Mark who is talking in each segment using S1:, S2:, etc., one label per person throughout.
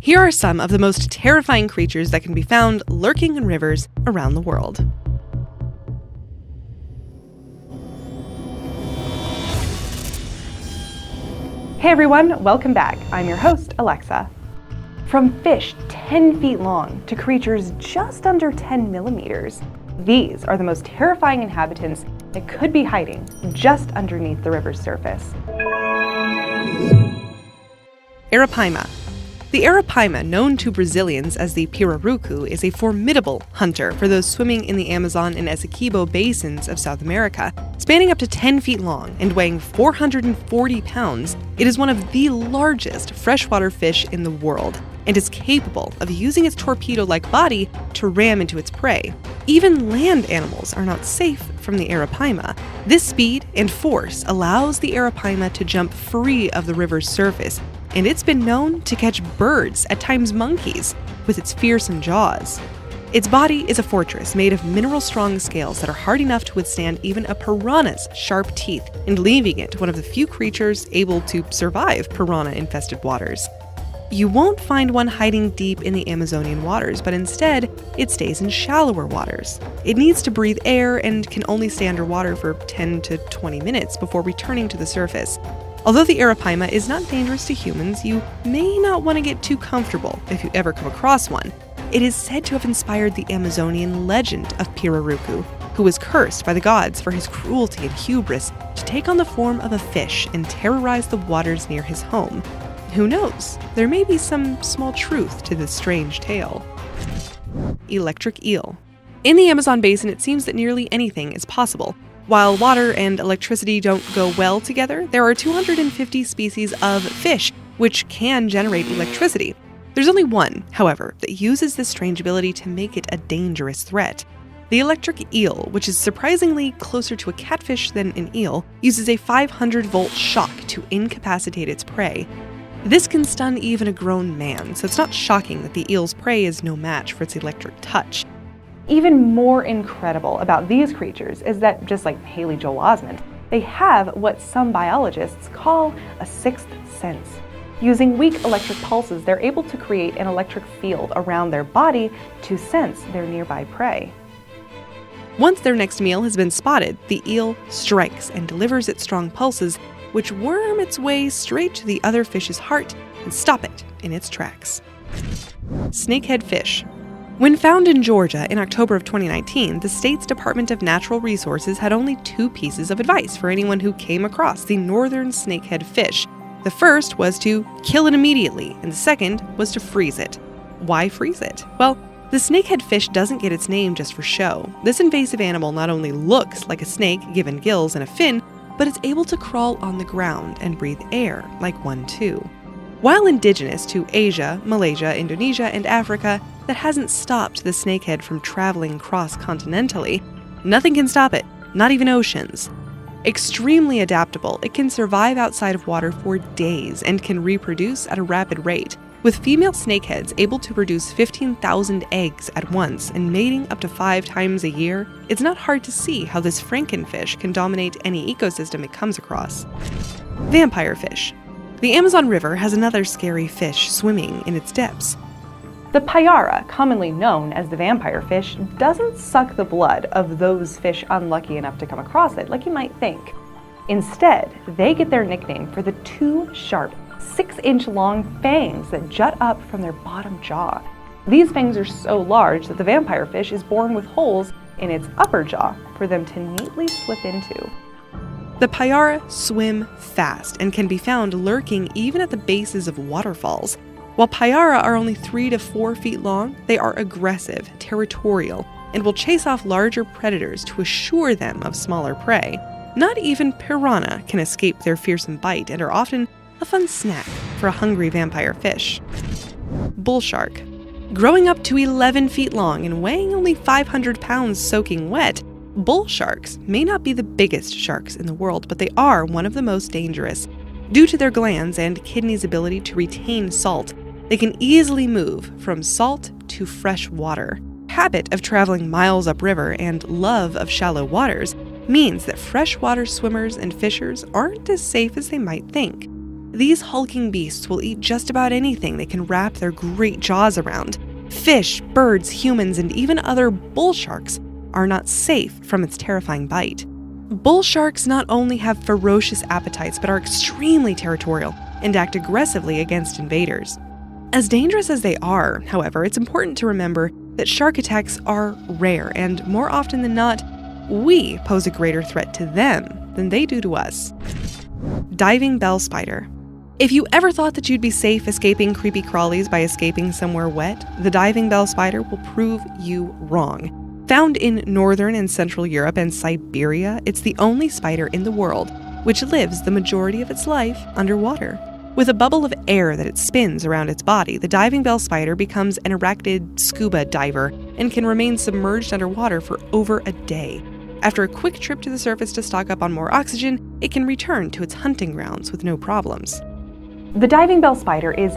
S1: Here are some of the most terrifying creatures that can be found lurking in rivers around the world.
S2: Hey everyone, welcome back. I'm your host, Alexa. From fish 10 feet long to creatures just under 10 millimeters, these are the most terrifying inhabitants that could be hiding just underneath the river's surface.
S1: Arapaima. The arapaima, known to Brazilians as the pirarucu, is a formidable hunter for those swimming in the Amazon and Essequibo basins of South America. Spanning up to 10 feet long and weighing 440 pounds, it is one of the largest freshwater fish in the world and is capable of using its torpedo-like body to ram into its prey. Even land animals are not safe from the arapaima. This speed and force allows the arapaima to jump free of the river's surface, and it's been known to catch birds, at times monkeys, with its fearsome jaws. Its body is a fortress made of mineral-strong scales that are hard enough to withstand even a piranha's sharp teeth, and leaving it one of the few creatures able to survive piranha-infested waters. You won't find one hiding deep in the Amazonian waters, but instead, it stays in shallower waters. It needs to breathe air and can only stay underwater for 10 to 20 minutes before returning to the surface. Although the arapaima is not dangerous to humans, you may not want to get too comfortable if you ever come across one. It is said to have inspired the Amazonian legend of Pirarucu, who was cursed by the gods for his cruelty and hubris to take on the form of a fish and terrorize the waters near his home. Who knows? There may be some small truth to this strange tale. Electric eel. In the Amazon basin, it seems that nearly anything is possible. While water and electricity don't go well together, there are 250 species of fish which can generate electricity. There's only one, however, that uses this strange ability to make it a dangerous threat. The electric eel, which is surprisingly closer to a catfish than an eel, uses a 500-volt shock to incapacitate its prey. This can stun even a grown man, so it's not shocking that the eel's prey is no match for its electric touch.
S2: Even more incredible about these creatures is that, just like Haley Joel Osment, they have what some biologists call a sixth sense. Using weak electric pulses, they're able to create an electric field around their body to sense their nearby prey.
S1: Once their next meal has been spotted, the eel strikes and delivers its strong pulses, which worm its way straight to the other fish's heart and stop it in its tracks. Snakehead fish. When found in Georgia in October of 2019, the state's Department of Natural Resources had only two pieces of advice for anyone who came across the northern snakehead fish. The first was to kill it immediately, and the second was to freeze it. Why freeze it? Well, the snakehead fish doesn't get its name just for show. This invasive animal not only looks like a snake given gills and a fin, but it's able to crawl on the ground and breathe air like one too. While indigenous to Asia, Malaysia, Indonesia, and Africa, that hasn't stopped the snakehead from traveling cross-continentally. Nothing can stop it, not even oceans. Extremely adaptable, it can survive outside of water for days and can reproduce at a rapid rate, with female snakeheads able to produce 15,000 eggs at once and mating up to 5 times a year. It's not hard to see how this frankenfish can dominate any ecosystem it comes across. Vampire fish. The Amazon River has another scary fish swimming in its depths.
S2: The payara, commonly known as the vampire fish, doesn't suck the blood of those fish unlucky enough to come across it, like you might think. Instead, they get their nickname for the 2 sharp, 6-inch-long fangs that jut up from their bottom jaw. These fangs are so large that the vampire fish is born with holes in its upper jaw for them to neatly slip into.
S1: The payara swim fast and can be found lurking even at the bases of waterfalls. While payara are only 3 to 4 feet long, they are aggressive, territorial, and will chase off larger predators to assure them of smaller prey. Not even piranha can escape their fearsome bite and are often a fun snack for a hungry vampire fish. Bull shark. Growing up to 11 feet long and weighing only 500 pounds soaking wet, bull sharks may not be the biggest sharks in the world, but they are one of the most dangerous. Due to their glands and kidneys' ability to retain salt, they can easily move from salt to fresh water. Habit of traveling miles upriver and love of shallow waters means that freshwater swimmers and fishers aren't as safe as they might think. These hulking beasts will eat just about anything they can wrap their great jaws around. Fish, birds, humans, and even other bull sharks are not safe from its terrifying bite. Bull sharks not only have ferocious appetites but are extremely territorial and act aggressively against invaders. As dangerous as they are, however, it's important to remember that shark attacks are rare, and more often than not, we pose a greater threat to them than they do to us. Diving bell spider. If you ever thought that you'd be safe escaping creepy crawlies by escaping somewhere wet, the diving bell spider will prove you wrong. Found in northern and central Europe and Siberia, it's the only spider in the world which lives the majority of its life underwater. With a bubble of air that it spins around its body, the diving bell spider becomes an arachnid scuba diver and can remain submerged underwater for over a day. After a quick trip to the surface to stock up on more oxygen, it can return to its hunting grounds with no problems.
S2: The diving bell spider is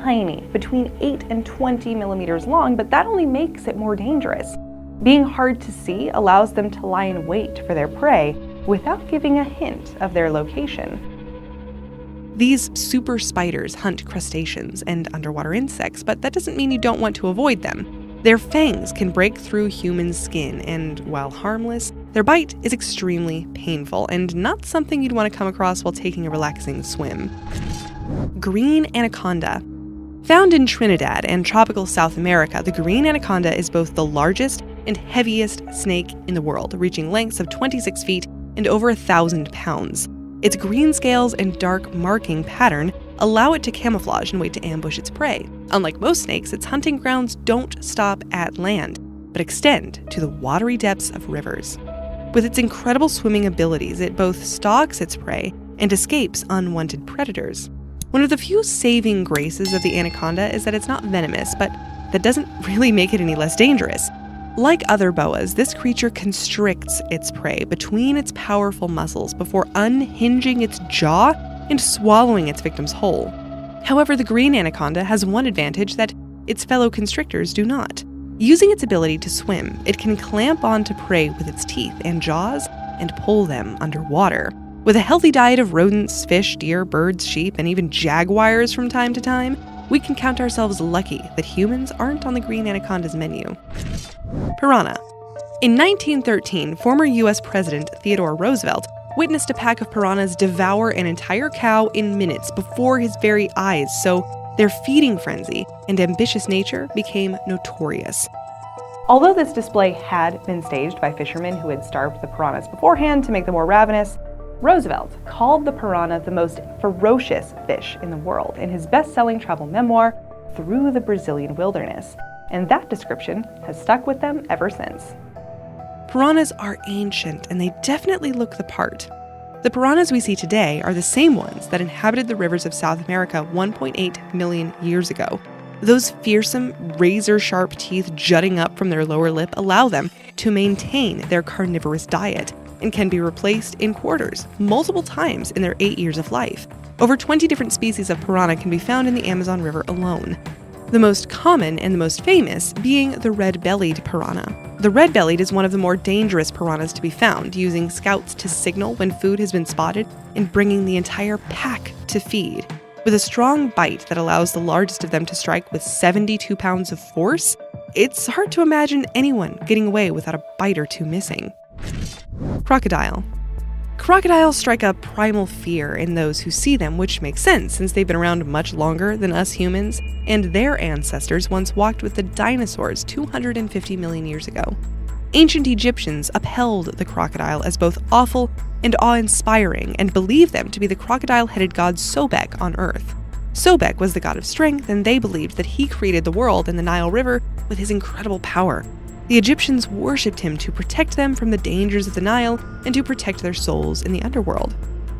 S2: tiny, between 8 and 20 millimeters long, but that only makes it more dangerous. Being hard to see allows them to lie in wait for their prey without giving a hint of their location.
S1: These super spiders hunt crustaceans and underwater insects, but that doesn't mean you don't want to avoid them. Their fangs can break through human skin, and while harmless, their bite is extremely painful and not something you'd want to come across while taking a relaxing swim. Green anaconda. Found in Trinidad and tropical South America, the green anaconda is both the largest and heaviest snake in the world, reaching lengths of 26 feet and over 1,000 pounds. Its green scales and dark marking pattern allow it to camouflage and wait to ambush its prey. Unlike most snakes, its hunting grounds don't stop at land, but extend to the watery depths of rivers. With its incredible swimming abilities, it both stalks its prey and escapes unwanted predators. One of the few saving graces of the anaconda is that it's not venomous, but that doesn't really make it any less dangerous. Like other boas, this creature constricts its prey between its powerful muscles before unhinging its jaw and swallowing its victims whole. However, the green anaconda has one advantage that its fellow constrictors do not. Using its ability to swim, it can clamp onto prey with its teeth and jaws and pull them underwater. With a healthy diet of rodents, fish, deer, birds, sheep, and even jaguars from time to time, we can count ourselves lucky that humans aren't on the green anaconda's menu. Piranha. In 1913, former U.S. President Theodore Roosevelt witnessed a pack of piranhas devour an entire cow in minutes before his very eyes, so their feeding frenzy and ambitious nature became notorious.
S2: Although this display had been staged by fishermen who had starved the piranhas beforehand to make them more ravenous, Roosevelt called the piranha the most ferocious fish in the world in his best-selling travel memoir, Through the Brazilian Wilderness, and that description has stuck with them ever since.
S1: Piranhas are ancient, and they definitely look the part. The piranhas we see today are the same ones that inhabited the rivers of South America 1.8 million years ago. Those fearsome, razor-sharp teeth jutting up from their lower lip allow them to maintain their carnivorous diet and can be replaced in quarters multiple times in their 8 years of life. Over 20 different species of piranha can be found in the Amazon River alone. The most common and the most famous being the red-bellied piranha. The red-bellied is one of the more dangerous piranhas to be found, using scouts to signal when food has been spotted and bringing the entire pack to feed. With a strong bite that allows the largest of them to strike with 72 pounds of force, it's hard to imagine anyone getting away without a bite or two missing. Crocodile. Crocodiles strike a primal fear in those who see them, which makes sense since they've been around much longer than us humans, and their ancestors once walked with the dinosaurs 250 million years ago. Ancient Egyptians upheld the crocodile as both awful and awe-inspiring and believed them to be the crocodile-headed god Sobek on Earth. Sobek was the god of strength, and they believed that he created the world and the Nile River with his incredible power. The Egyptians worshipped him to protect them from the dangers of the Nile and to protect their souls in the underworld.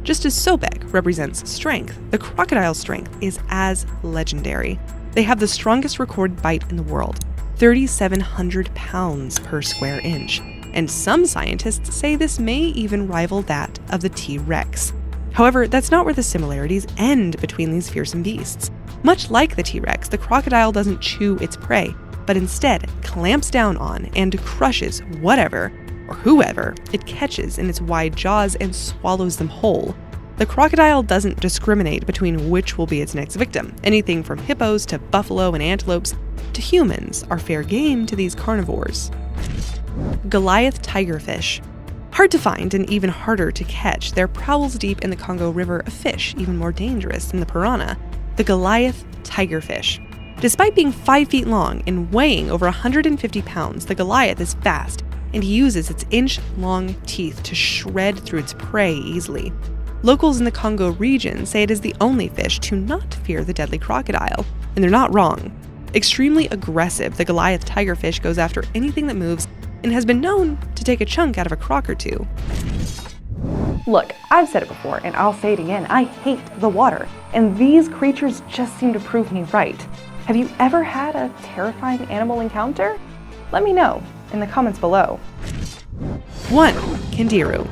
S1: Just as Sobek represents strength, the crocodile's strength is as legendary. They have the strongest recorded bite in the world, 3,700 pounds per square inch, and some scientists say this may even rival that of the T-Rex. However, that's not where the similarities end between these fearsome beasts. Much like the T-Rex, the crocodile doesn't chew its prey, but instead clamps down on and crushes whatever or whoever it catches in its wide jaws and swallows them whole. The crocodile doesn't discriminate between which will be its next victim. Anything from hippos to buffalo and antelopes to humans are fair game to these carnivores. Goliath tigerfish. Hard to find and even harder to catch, there prowls deep in the Congo River a fish even more dangerous than the piranha, the Goliath tigerfish. Despite being 5 feet long and weighing over 150 pounds, the Goliath is fast and uses its inch-long teeth to shred through its prey easily. Locals in the Congo region say it is the only fish to not fear the deadly crocodile, and they're not wrong. Extremely aggressive, the Goliath tigerfish goes after anything that moves and has been known to take a chunk out of a croc or two.
S2: Look, I've said it before, and I'll say it again, I hate the water, and these creatures just seem to prove me right. Have you ever had a terrifying animal encounter? Let me know in the comments below.
S1: 1. Candiru.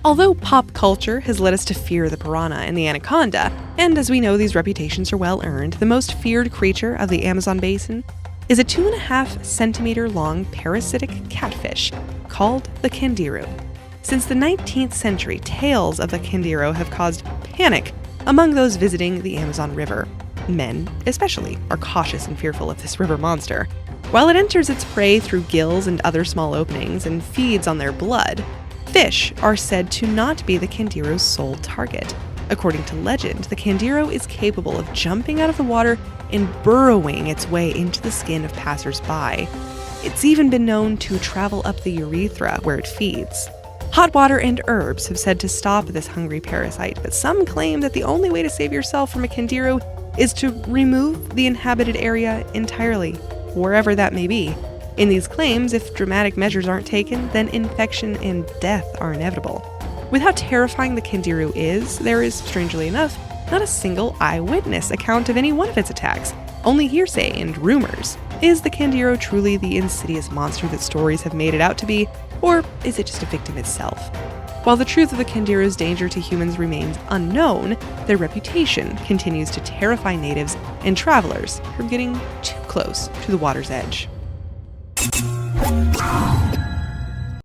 S1: Although pop culture has led us to fear the piranha and the anaconda, and as we know these reputations are well earned, the most feared creature of the Amazon basin is a 2.5 centimeter long parasitic catfish called the candiru. Since the 19th century, tales of the candiru have caused panic among those visiting the Amazon River. Men, especially, are cautious and fearful of this river monster. While it enters its prey through gills and other small openings and feeds on their blood, fish are said to not be the candiru's sole target. According to legend, the candiru is capable of jumping out of the water and burrowing its way into the skin of passers-by. It's even been known to travel up the urethra where it feeds. Hot water and herbs have said to stop this hungry parasite, but some claim that the only way to save yourself from a candiru is to remove the inhabited area entirely, wherever that may be. In these claims, if dramatic measures aren't taken, then infection and death are inevitable. With how terrifying the candiru is, there is, strangely enough, not a single eyewitness account of any one of its attacks, only hearsay and rumors. Is the candiru truly the insidious monster that stories have made it out to be, or is it just a victim itself? While the truth of the candiru's danger to humans remains unknown, their reputation continues to terrify natives and travelers from getting too close to the water's edge.